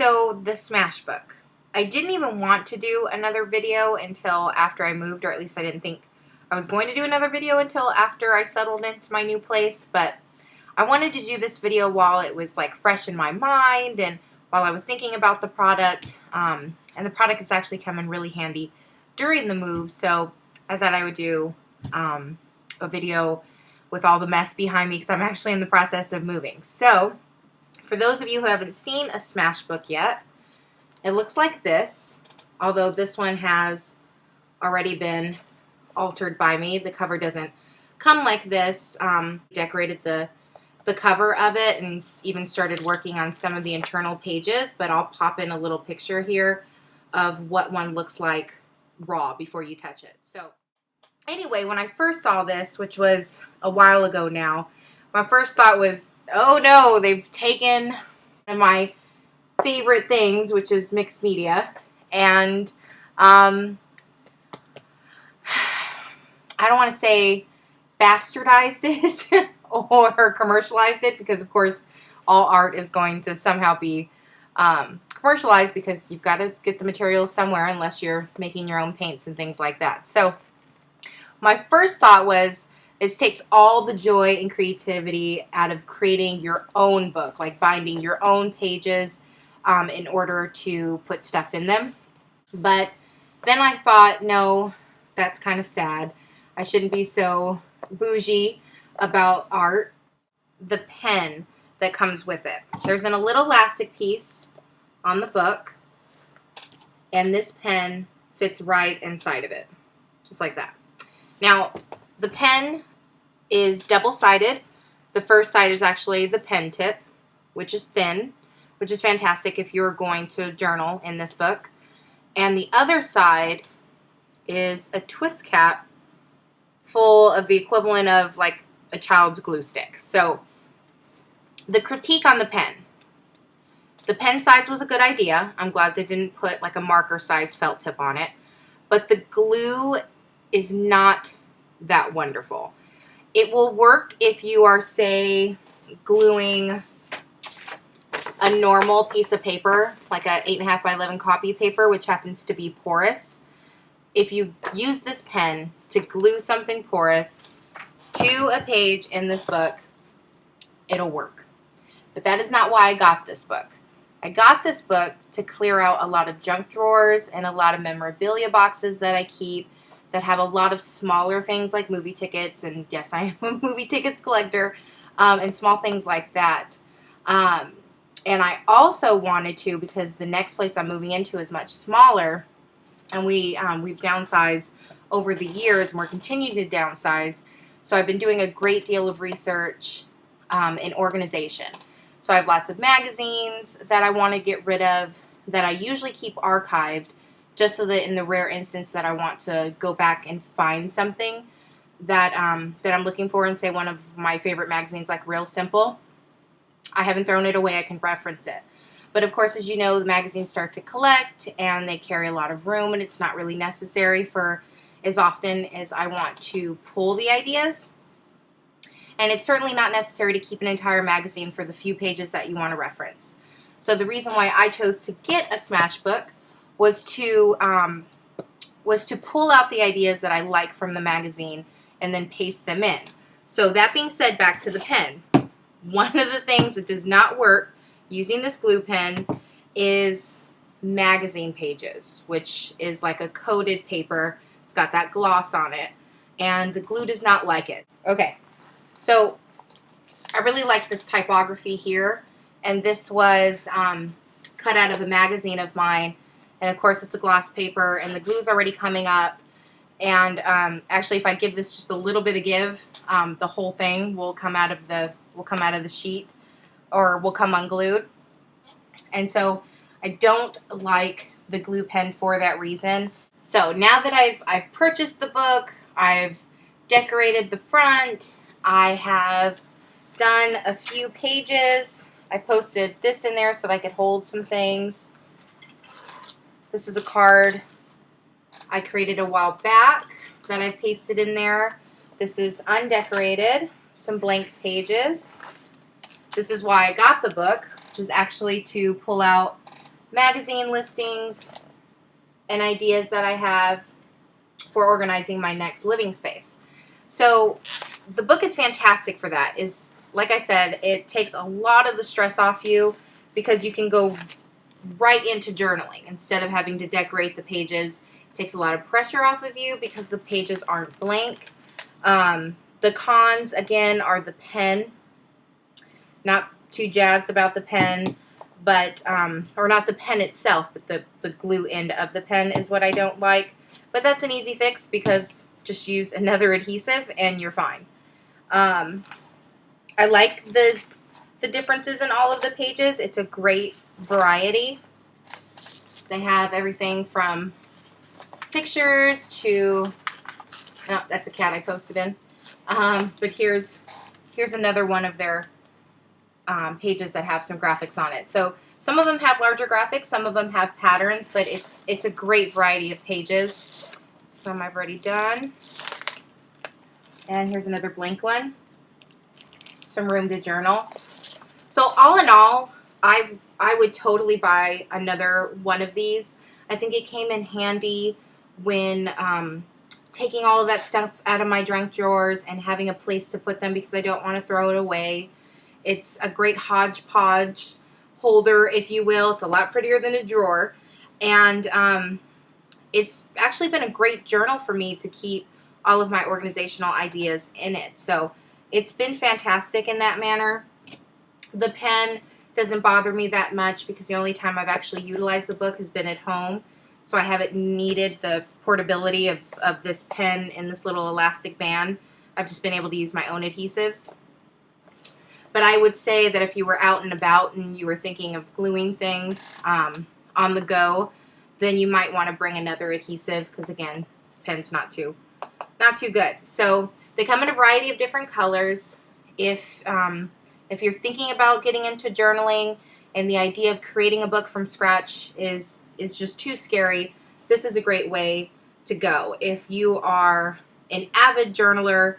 So the Smash Book. I didn't even want to do another video until after I moved, or at least I didn't think I was going to do another video until after I settled into my new place, but I wanted to do this video while it was like fresh in my mind and while I was thinking about the product, and the product has actually come in really handy during the move, so I thought I would do a video with all the mess behind me because I'm actually in the process of moving. So for those of you who haven't seen a Smash Book yet, it looks like this, although this one has already been altered by me. The cover doesn't come like this. Decorated the cover of it and even started working on some of the internal pages, but I'll pop in a little picture here of what one looks like raw before you touch it. So anyway, when I first saw this, which was a while ago now, my first thought was, oh no, they've taken one of my favorite things, which is mixed media, and I don't want to say bastardized it or commercialized it, because of course all art is going to somehow be commercialized, because you've got to get the materials somewhere unless you're making your own paints and things like that. So my first thought was, it takes all the joy and creativity out of creating your own book, like binding your own pages in order to put stuff in them. But then I thought, no, that's kind of sad. I shouldn't be so bougie about art. The pen that comes with it. There's a little elastic piece on the book, and this pen fits right inside of it, just like that. Now, the pen is double-sided. The first side is actually the pen tip, which is thin, which is fantastic if you're going to journal in this book. And the other side is a twist cap full of the equivalent of like a child's glue stick. So the critique on the pen size was a good idea. I'm glad they didn't put like a marker size felt tip on it, but the glue is not that wonderful. It will work if you are, say, gluing a normal piece of paper, like a 8.5 by 11 copy paper, which happens to be porous. If you use this pen to glue something porous to a page in this book, it'll work. But that is not why I got this book. I got this book to clear out a lot of junk drawers and a lot of memorabilia boxes that I keep that have a lot of smaller things like movie tickets, and yes, I am a movie tickets collector, and small things like that. And I also wanted to, because the next place I'm moving into is much smaller, and we've downsized over the years, and we're continuing to downsize. So I've been doing a great deal of research in organization. So I have lots of magazines that I want to get rid of that I usually keep archived, just so that in the rare instance that I want to go back and find something that that I'm looking for, and say one of my favorite magazines like Real Simple, I haven't thrown it away, I can reference it. But of course, as you know, the magazines start to collect and they carry a lot of room, and it's not really necessary for as often as I want to pull the ideas. And it's certainly not necessary to keep an entire magazine for the few pages that you want to reference. So the reason why I chose to get a Smash Book was to pull out the ideas that I like from the magazine and then paste them in. So that being said, back to the pen. One of the things that does not work using this glue pen is magazine pages, which is like a coated paper. It's got that gloss on it, and the glue does not like it. Okay, so I really like this typography here, and this was cut out of a magazine of mine. And of course, it's a gloss paper, and the glue's already coming up. And actually, if I give this just a little bit of give, the whole thing will come out of the sheet, or will come unglued. And so I don't like the glue pen for that reason. So now that I've purchased the book, I've decorated the front, I have done a few pages. I posted this in there so that I could hold some things. This is a card I created a while back that I've pasted in there. This is undecorated, some blank pages. This is why I got the book, which is actually to pull out magazine listings and ideas that I have for organizing my next living space. So the book is fantastic for that. Is, like I said, it takes a lot of the stress off you because you can go right into journaling instead of having to decorate the pages. It takes a lot of pressure off of you because the pages aren't blank. The cons, again, are the pen. Not too jazzed about the pen, but, or not the pen itself, but the glue end of the pen is what I don't like. But that's an easy fix because just use another adhesive and you're fine. I like the differences in all of the pages. It's a great variety. They have everything from pictures to, oh, that's a cat I posted in. But here's another one of their pages that have some graphics on it. So some of them have larger graphics, some of them have patterns, but it's a great variety of pages. Some I've already done. And here's another blank one. Some room to journal. So all in all, I would totally buy another one of these. I think it came in handy when taking all of that stuff out of my junk drawers and having a place to put them because I don't want to throw it away. It's a great hodgepodge holder, if you will. It's a lot prettier than a drawer. And it's actually been a great journal for me to keep all of my organizational ideas in it. So it's been fantastic in that manner. The pen doesn't bother me that much because the only time I've actually utilized the book has been at home. So I haven't needed the portability of this pen in this little elastic band. I've just been able to use my own adhesives. But I would say that if you were out and about and you were thinking of gluing things on the go, then you might want to bring another adhesive because, again, pen's not too good. So they come in a variety of different colors. If you're thinking about getting into journaling and the idea of creating a book from scratch is just too scary, this is a great way to go. If you are an avid journaler,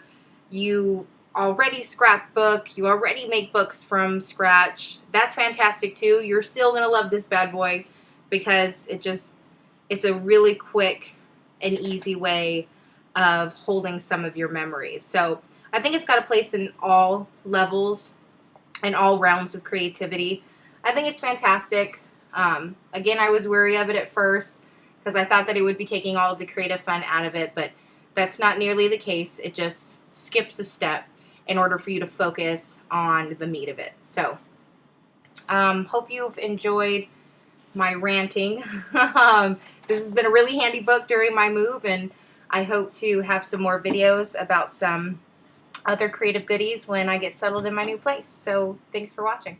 you already scrapbook, you already make books from scratch, that's fantastic too. You're still going to love this bad boy because it's a really quick and easy way of holding some of your memories. So I think it's got a place in all levels and all realms of creativity. I think it's fantastic. Again, I was wary of it at first because I thought that it would be taking all of the creative fun out of it, but that's not nearly the case. It just skips a step in order for you to focus on the meat of it. So, hope you've enjoyed my ranting. This has been a really handy book during my move, and I hope to have some more videos about some other creative goodies when I get settled in my new place. So, thanks for watching.